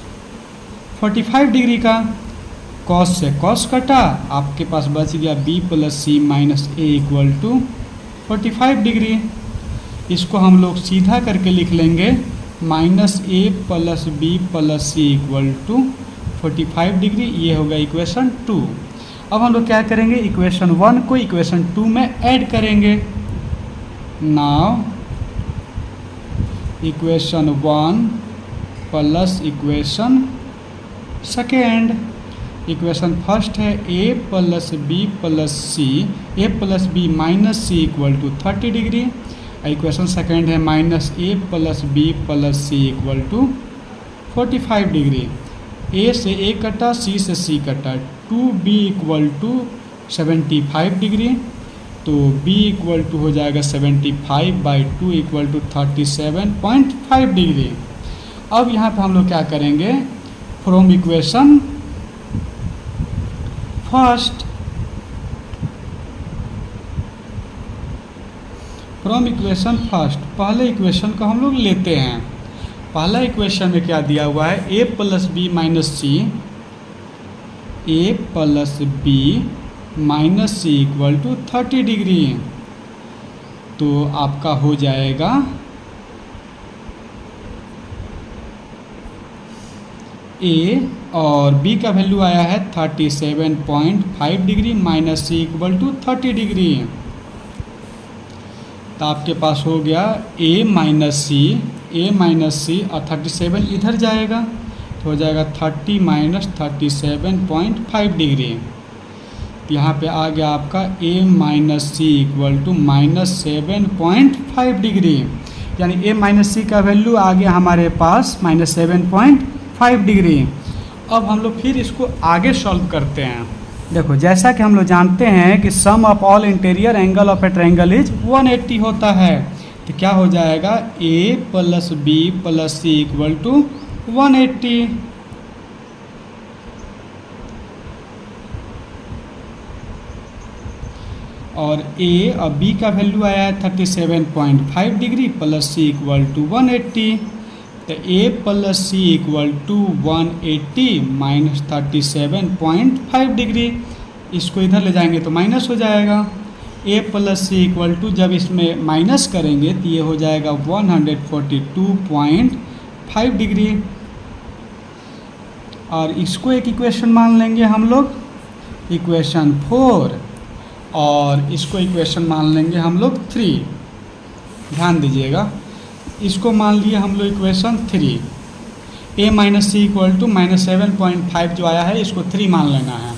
45 डिग्री का। कॉस से कॉस कटा, आपके पास बच गया b plus C minus A equal to 45 degree. इसको हम लोग सीधा करके लिख लेंगे minus A plus B plus C equal to 45 degree. ये होगा इक्वेशन 2। अब हम लोग क्या करेंगे, इक्वेशन 1 को इक्वेशन 2 में ऐड करेंगे। Now equation 1 plus equation second. Equation first है A plus B plus C, A plus B minus C equal to 30 degree. Equation second है minus A plus B plus C equal to 45 degree. A से ए कटा, सी से सी कटा, 2b इक्वल टू 75 डिग्री। तो b इक्वल टू हो जाएगा 75/2 इक्वल टू 37.5 डिग्री। अब यहाँ पे हम लोग क्या करेंगे, from equation first, from equation first पहले इक्वेशन को हम लोग लेते हैं। पहला इक्वेशन में क्या दिया हुआ है, A plus B minus C, A plus B minus C equal to 30 degree. तो आपका हो जाएगा ए और बी का वैल्यू आया है 37.5 degree minus C equal to 30 degree. तो आपके पास हो गया ए माइनस सी और 37 इधर जाएगा तो हो जाएगा 30 माइनस 37.5 डिग्री। यहाँ पे आ गया आपका A minus C equal to minus 7.5 degree, यानी ए माइनस सी का वैल्यू आ गया हमारे पास माइनस 7.5 डिग्री। अब हम लोग फिर इसको आगे सॉल्व करते हैं। देखो जैसा कि हम लोग जानते हैं कि sum of all interior angle of a triangle is 180 होता है। तो क्या हो जाएगा, A plus B plus C equal to 180। और ए और बी का वैल्यू आया है 37.5 degree plus C equal to 180। तो A plus C equal to 180 minus 37.5 degree, इसको इधर ले जाएंगे तो माइनस हो जाएगा। A plus C equal to जब इसमें माइनस करेंगे तो ये हो जाएगा 142.5 डिग्री। और इसको एक इक्वेशन मान लेंगे हम लोग, इक्वेशन 4, और इसको इक्वेशन मान लेंगे हम लोग 3। ध्यान दीजिएगा, इसको मान लिए हम लोग equation 3। A minus C equal to minus 7.5 जो आया है इसको 3 मान लेना है।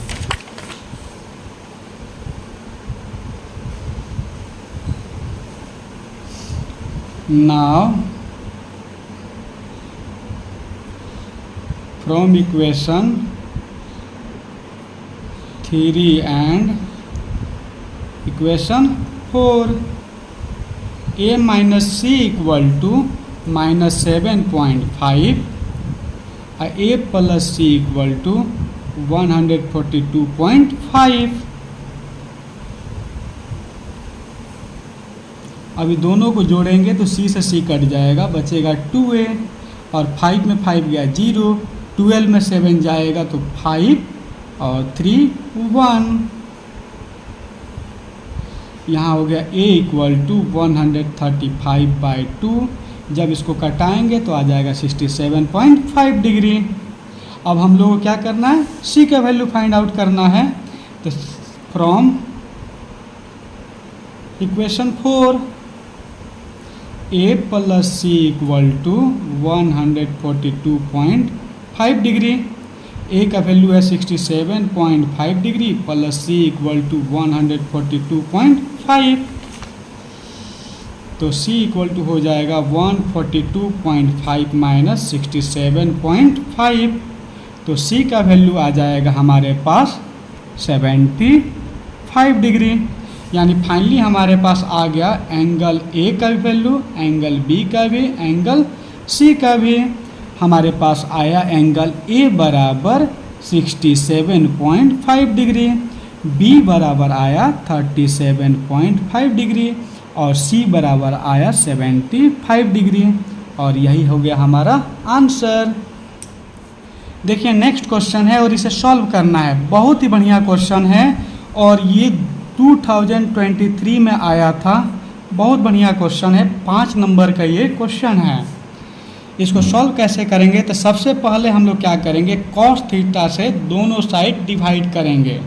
Now from equation 3 and equation 4, a minus C equal to minus 7.5 और a plus C equal to 142.5। अभी दोनों को जोड़ेंगे तो सी से सी कट जाएगा, बचेगा 2a और 5 में 5 गया 0, 12 में 7 जाएगा तो 5 और 3 1। यहाँ हो गया a इक्वल टू 135/2। जब इसको कटाएंगे तो आ जाएगा 67.5 डिग्री। अब हम लोग को क्या करना है, c का वैल्यू फाइंड आउट करना है। तो from equation 4 A plus C equal to 142.5 degree. A का वैल्यू है 67.5 degree plus C equal to 142.5, तो सी इक्वल टू हो जाएगा 142.5 माइनस 67.5, तो सी का वैल्यू आ जाएगा हमारे पास 75 डिग्री। यानी फाइनली हमारे पास आ गया एंगल ए का भी वैल्यू, एंगल बी का भी, एंगल सी का भी। हमारे पास आया एंगल ए बराबर 67.5 डिग्री, बी बराबर आया 37.5 डिग्री और सी बराबर आया 75 डिग्री, और यही हो गया हमारा आंसर। देखिए नेक्स्ट क्वेश्चन है और इसे सॉल्व करना है। बहुत ही बढ़िया क्वेश्चन है और ये 2023 में आया था। बहुत बढ़िया क्वेश्चन है, 5 नंबर का ये क्वेश्चन है। इसको सॉल्व कैसे करेंगे, तो सबसे पहले हम लोग क्या करेंगे, कॉस थीटा से दोनों साइड डिवाइड करेंगे।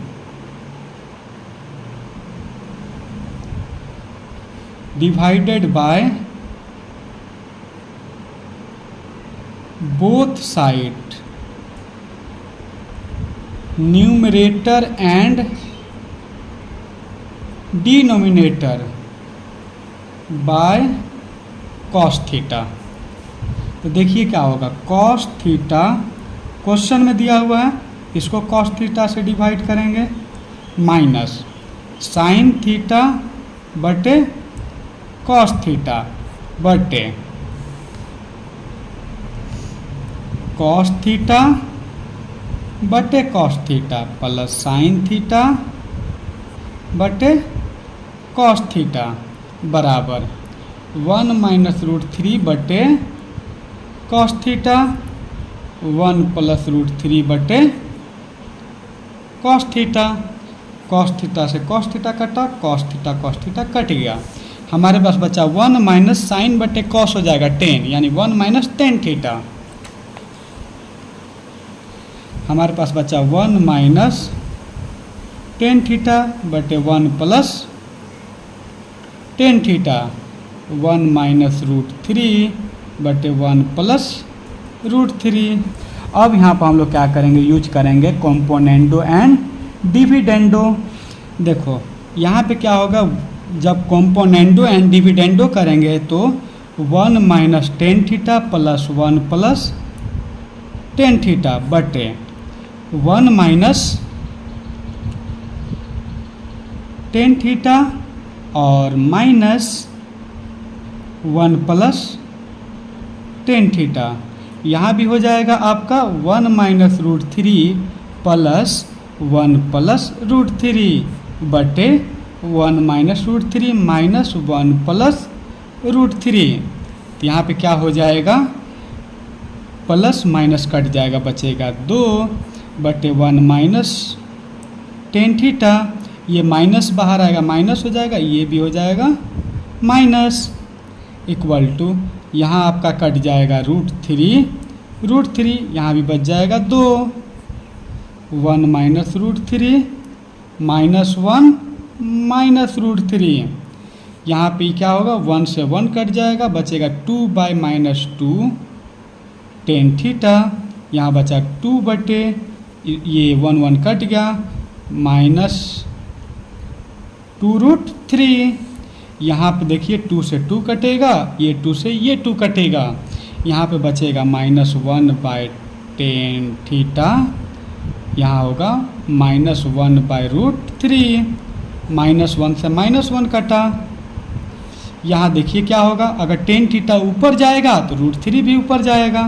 Divided by both side, numerator and denominator by cos theta. तो देखिए क्या होगा, कॉस थीटा क्वेश्चन में दिया हुआ है, इसको कॉस थीटा से डिवाइड करेंगे, माइनस साइन थीटा बटे कॉस थीटा बटे कॉस थीटा बटे cos theta plus sign theta बटे कॉस थीटा बराबर 1 माइनस √3 बटे कॉस थीटा, 1 प्लस √3 बटे कॉस थीटा। कॉस थीटा से कॉस थीटा कटा, कॉस थीटा कट गया। हमारे पास बचा 1 माइनस साइन बटे कॉस हो जाएगा 10, यानी 1 माइनस टेन थीटा। हमारे पास बचा 1 माइनस टेन थीटा बटे 1 प्लस टेन थीटा, 1 माइनस √3 बटे 1 प्लस √3। अब यहाँ पर हम लोग क्या करेंगे, यूज करेंगे कॉम्पोनेंडो एंड डिविडेंडो। देखो यहाँ पे क्या होगा, जब कॉम्पोनेंडो एंड डिविडेंडो करेंगे तो 1 minus ten theta plus 1 plus tan theta बटे 1 माइनस टेन थीटा और माइनस 1 प्लस टेन थीटा। यहाँ भी हो जाएगा आपका 1 माइनस √3 प्लस 1 प्लस √3 बटे 1 माइनस √3 माइनस 1 प्लस √3। यहाँ पे क्या हो जाएगा, प्लस माइनस कट जाएगा, बचेगा 2 बटे 1 माइनस टेन थीटा। ये माइनस बाहर आएगा, माइनस हो जाएगा, ये भी हो जाएगा माइनस, इक्वल टू यहाँ आपका कट जाएगा √3 यहाँ भी बच जाएगा 2, 1 माइनस √3 माइनस 1 माइनस √3। यहाँ पे क्या होगा, 1 से 1 कट जाएगा, बचेगा 2 बाई माइनस 2 टेन थीटा। यहाँ बचा 2 बटे ये 1 कट गया, माइनस 2√3। यहाँ पे देखिए 2 से 2 कटेगा, ये 2 से ये 2 कटेगा, यहाँ पे बचेगा माइनस 1 बाई टेन थीटा। यहाँ होगा माइनस 1 बाई √3, माइनस 1 से माइनस 1 कटा। यहाँ देखिए क्या होगा, अगर टेन थीटा ऊपर जाएगा तो √3 भी ऊपर जाएगा,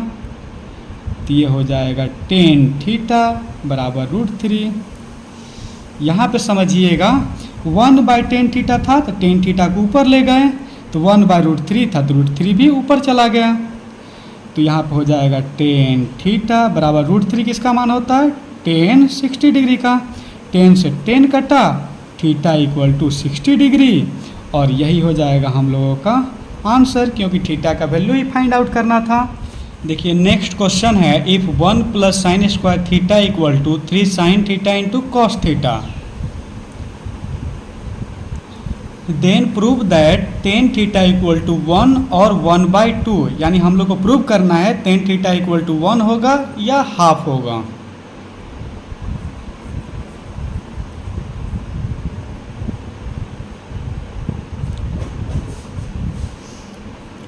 तो ये हो जाएगा टेन थीटा बराबर √3। यहाँ पे समझिएगा 1 बाई टेन थीटा था तो टेन थीटा को ऊपर ले गए, तो 1 बाई √3 था तो √3 भी ऊपर चला गया, तो यहाँ पे हो जाएगा टेन थीटा बराबर √3 किसका मान होता है, टेन 60 डिग्री का। 10 से 10 कटा, थीटा इक्वल टू 60 डिग्री, और यही हो जाएगा हम लोगों का आंसर, क्योंकि थीटा का वैल्यू ही फाइंड आउट करना था। देखिए नेक्स्ट क्वेश्चन है, if 1 plus sine square theta equal to 3 sine theta into cos theta. Then prove that tan theta equal to 1 और 1/2, यानी हम लोग को प्रूव करना है टेन थीटा इक्वल टू 1 होगा या हाफ होगा।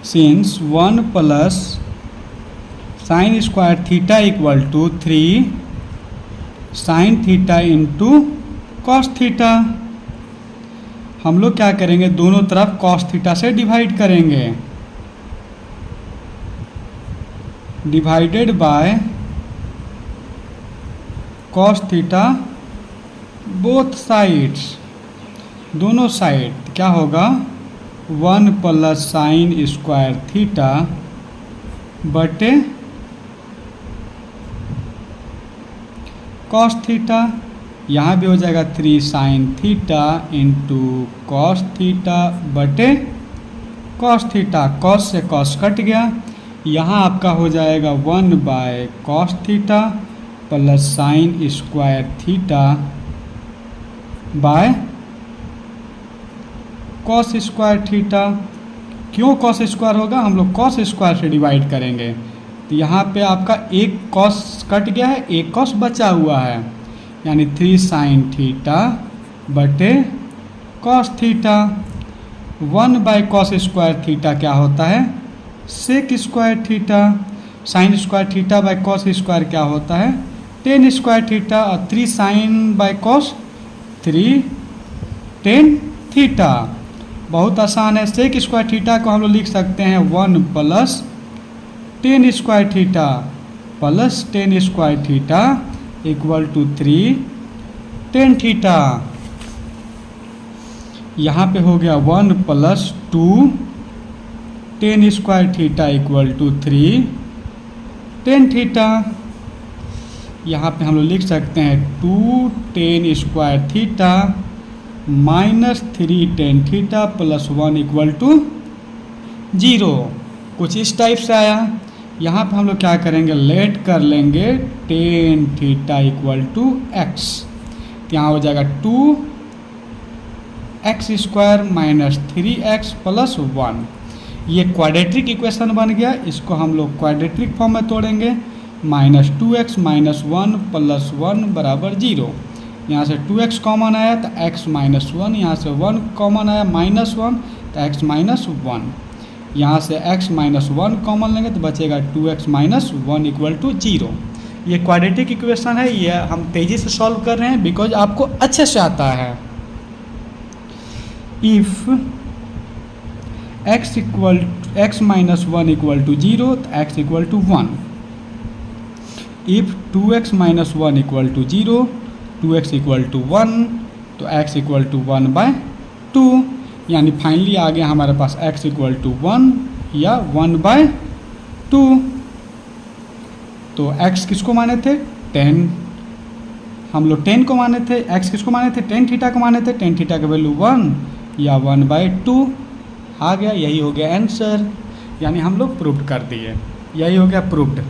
Since 1 plus sine square theta equal to 3 sine theta into cos theta, हम लोग क्या करेंगे, दोनों तरफ कॉस थीटा से डिवाइड करेंगे, divided by cos theta both sides, दोनों साइड क्या होगा 1 प्लस साइन स्क्वायर थीटा बटे कॉस थीटा, यहाँ भी हो जाएगा 3 sine theta into cos theta बटे कॉस थीटा, कॉस से कॉस कट गया, यहाँ आपका हो जाएगा 1 by cos theta plus sine square theta by cos square theta. क्यों कॉस स्क्वायर होगा, हम लोग कॉस स्क्वायर से डिवाइड करेंगे, तो यहाँ पे आपका एक कॉस कट गया है, एक कॉस बचा हुआ है, यानी 3 साइन थीटा बटे cos theta. 1 by cos square theta क्या होता है sec square theta, sine square theta by cos square क्या होता है टेन स्क्वायर थीटा, और 3 sine by cos 3 tan theta. बहुत आसान है, सेक स्क्वायर थीटा को हम लोग लिख सकते हैं 1 plus tan square theta plus tan square theta equal to 3 tan theta. यहाँ पे हो गया 1 plus 2 tan square theta equal to 3 tan theta. यहाँ पे हम लोग लिख सकते हैं 2 tan square theta minus 3 tan theta plus 1 equal to 0। कुछ इस टाइप से आया। यहाँ पे हम लोग क्या करेंगे, लेट कर लेंगे tan theta equal to x, तो यहाँ हो जाएगा 2x square minus 3x plus 1। ये क्वाड्रेटिक इक्वेशन बन गया, इसको हम लोग क्वाड्रेटिक फॉर्म में तोड़ेंगे, माइनस 2x माइनस 1 प्लस 1 बराबर 0। यहाँ से 2x कॉमन आया तो x माइनस 1, यहाँ से 1 कॉमन आया माइनस 1 तो x माइनस 1, यहाँ से x माइनस 1 कॉमन लेंगे तो बचेगा 2x माइनस 1 इक्वल टू 0। ये क्वाड्रेटिक इक्वेशन है, ये हम तेज़ी से सॉल्व कर रहे हैं बिकॉज आपको अच्छे से आता है। If x minus 1 equal to 0 तो x equal to 1। If 2x minus 1 equal to 0, 2x equal to 1 तो x इक्वल टू 1 बाय 2, यानी फाइनली आ गया हमारे पास x इक्वल टू 1 या 1 बाय 2। तो x किसको माने थे 10, हम लोग 10 को माने थे, x किसको माने थे टेन थीटा को माने थे, टेन थीटा का वैल्यू 1 या 1 बाय 2 आ गया। यही हो गया आंसर, यानी हम लोग प्रूव्ड कर दिए, यही हो गया प्रूव्ड।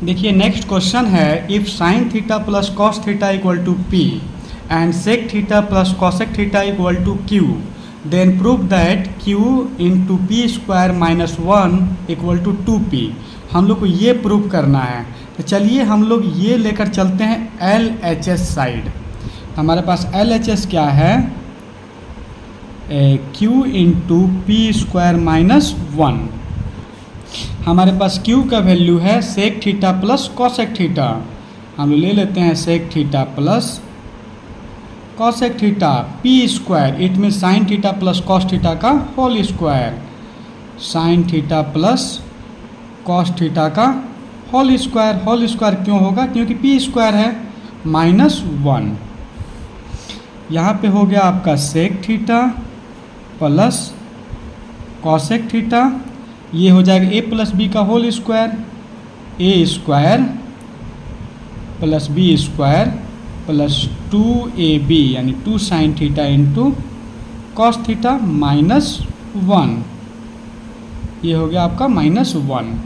देखिए नेक्स्ट क्वेश्चन है, if sine theta plus cos theta equal to p and sec theta plus cosec theta equal to q, then prove that q into P square minus 1 equal to 2p। हम लोग को ये प्रूव करना है, तो चलिए हम लोग ये लेकर चलते हैं LHS साइड। हमारे पास LHS क्या है, Q into P square minus 1। हमारे पास q का वैल्यू है sec theta plus cosec theta, हम ले लेते हैं sec theta plus cosec theta, P square it mean sine theta plus cos theta का whole square, sine theta plus cos theta का होल स्क्वायर क्यों होगा, क्योंकि पी स्क्वायर है माइनस 1। यहाँ पे हो गया आपका sec theta plus cosec theta, ये हो जाएगा a प्लस बी का whole square, a square plus B square plus 2ab यानी 2 sine theta into cos theta minus 1, ये हो गया आपका माइनस 1।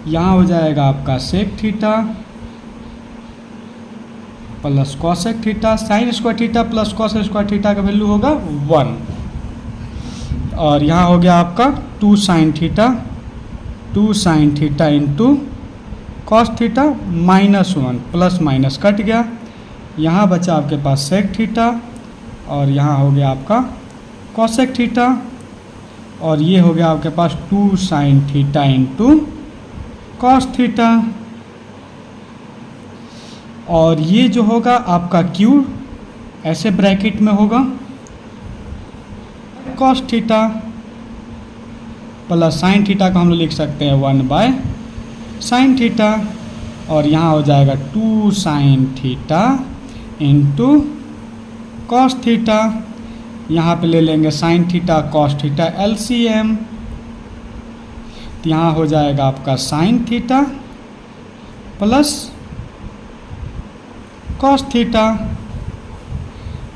यहाँ हो जाएगा आपका sec theta plus cosec theta, sine square theta plus cos square theta का वैल्यू होगा 1। और यहाँ हो गया आपका 2 sine theta into cos theta -1, plus minus कट गया, यहाँ बचा आपके पास सेक थीटा और यहाँ हो गया आपका कॉसेक थीटा, और ये हो गया आपके पास 2 sine theta into cos theta. और ये जो होगा आपका क्यू ऐसे ब्रैकेट में होगा cos theta plus sine theta को हम लोग लिख सकते हैं 1/sin थीटा, और यहाँ हो जाएगा 2 sine theta into cos theta. यहाँ पे ले लेंगे sine theta cos theta LCM, तो यहाँ हो जाएगा आपका sine theta plus cos theta,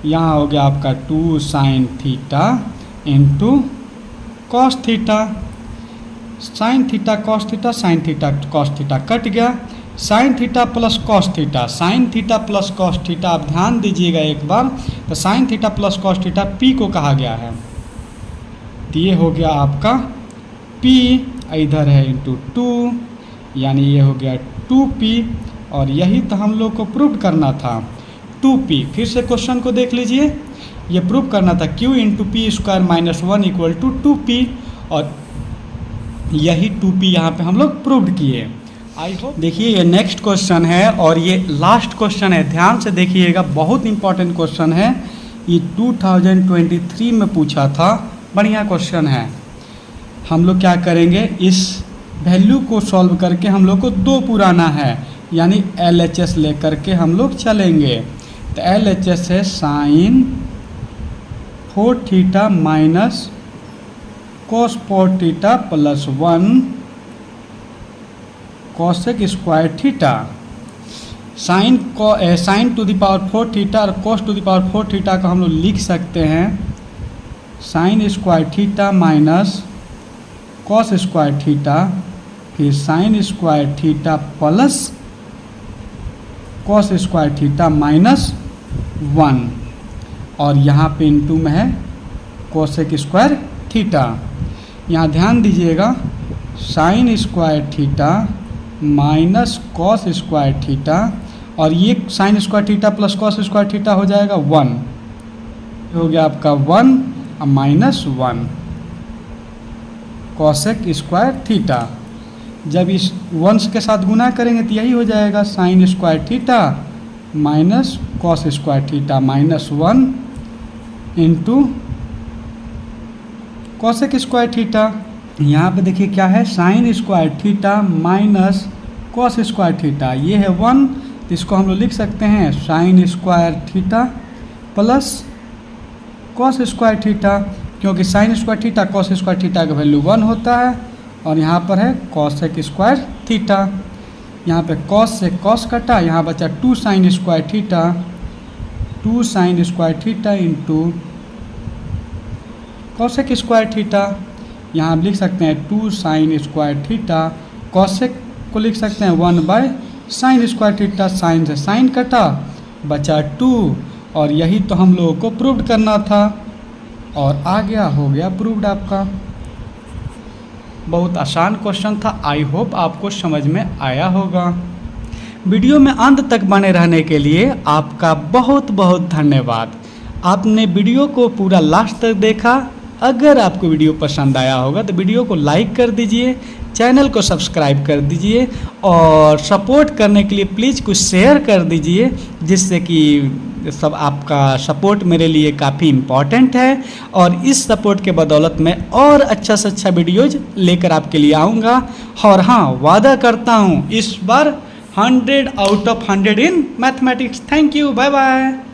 यहाँ हो गया आपका 2 sine theta into cos theta, sine theta cos theta, sine theta cos theta cut गया, sine theta plus cos theta, sine theta plus cos theta, आप ध्यान दीजिएगा एक बार, तो sine theta plus cos theta P को कहा गया है, तो ये हो गया आपका पी, इधर है इंटू 2, यानी ये हो गया 2p, और यही तो हम लोग को प्रूव करना था 2p। फिर से क्वेश्चन को देख लीजिए, ये प्रूव करना था q into P square -1 equal to 2p, और यही 2p यहाँ पे हम लोग प्रूव किए। आई होप देखिए ये नेक्स्ट क्वेश्चन है और ये लास्ट क्वेश्चन है, ध्यान से देखिएगा, बहुत इंपॉर्टेंट क्वेश्चन है, ये 2023 में पूछा था, बढ़िया क्वेश्चन है। हम लोग क्या करेंगे, इस वैल्यू को सॉल्व करके हम लोग को 2 पुराना है, यानी LHS लेकर के हम लोग चलेंगे। तो LHS है sine 4 theta minus cos 4 theta plus 1 cosec square theta. Sine to the power 4 theta और cos to the power 4 theta का हम लोग लिख सकते हैं sine square theta minus cos square theta, फिर sine square theta plus cos square theta -1, और यहाँ पे इंटू में है कॉसेक स्क्वायर थीटा। यहाँ ध्यान दीजिएगा, sign square theta minus cos square theta, और ये sign square theta plus cos square theta हो जाएगा 1, हो गया आपका 1 -1 कॉसेक स्क्वायर थीटा। जब इस 1 के साथ गुना करेंगे तो यही हो जाएगा sine square theta minus cos square theta -1 into cosec square theta. यहाँ पे देखिए क्या है, sine square theta minus cos square theta, ये है 1, तो इसको हम लोग लिख सकते हैं sine square theta plus cos square theta, क्योंकि sine square theta cos square theta का वैल्यू 1 होता है, और यहाँ पर है कॉसेक स्क्वायर थीटा। यहाँ पे कॉस से कॉस कटा, यहाँ बचा 2 sine square theta, 2 sine square theta into cosec square theta. यहाँ आप लिख सकते हैं 2 साइन स्क्वायर थीटा, कॉसेक को लिख सकते हैं 1/sin स्क्वायर थीटा, साइन से साइन कटा, बचा 2, और यही तो हम लोगों को प्रूव करना था, और आ गया, हो गया प्रूव्ड आपका। बहुत आसान क्वेश्चन था, आई होप आपको समझ में आया होगा। वीडियो में अंत तक बने रहने के लिए आपका बहुत बहुत धन्यवाद। आपने वीडियो को पूरा लास्ट तक देखा। अगर आपको वीडियो पसंद आया होगा तो वीडियो को लाइक कर दीजिए, चैनल को सब्सक्राइब कर दीजिए, और सपोर्ट करने के लिए प्लीज़ कुछ शेयर कर दीजिए, जिससे कि सब आपका सपोर्ट मेरे लिए काफ़ी इम्पॉर्टेंट है, और इस सपोर्ट के बदौलत मैं और अच्छा से अच्छा वीडियोज लेकर आपके लिए आऊँगा। और हाँ, वादा करता हूँ इस बार 100 out of 100 in mathematics. Thank you, bye bye.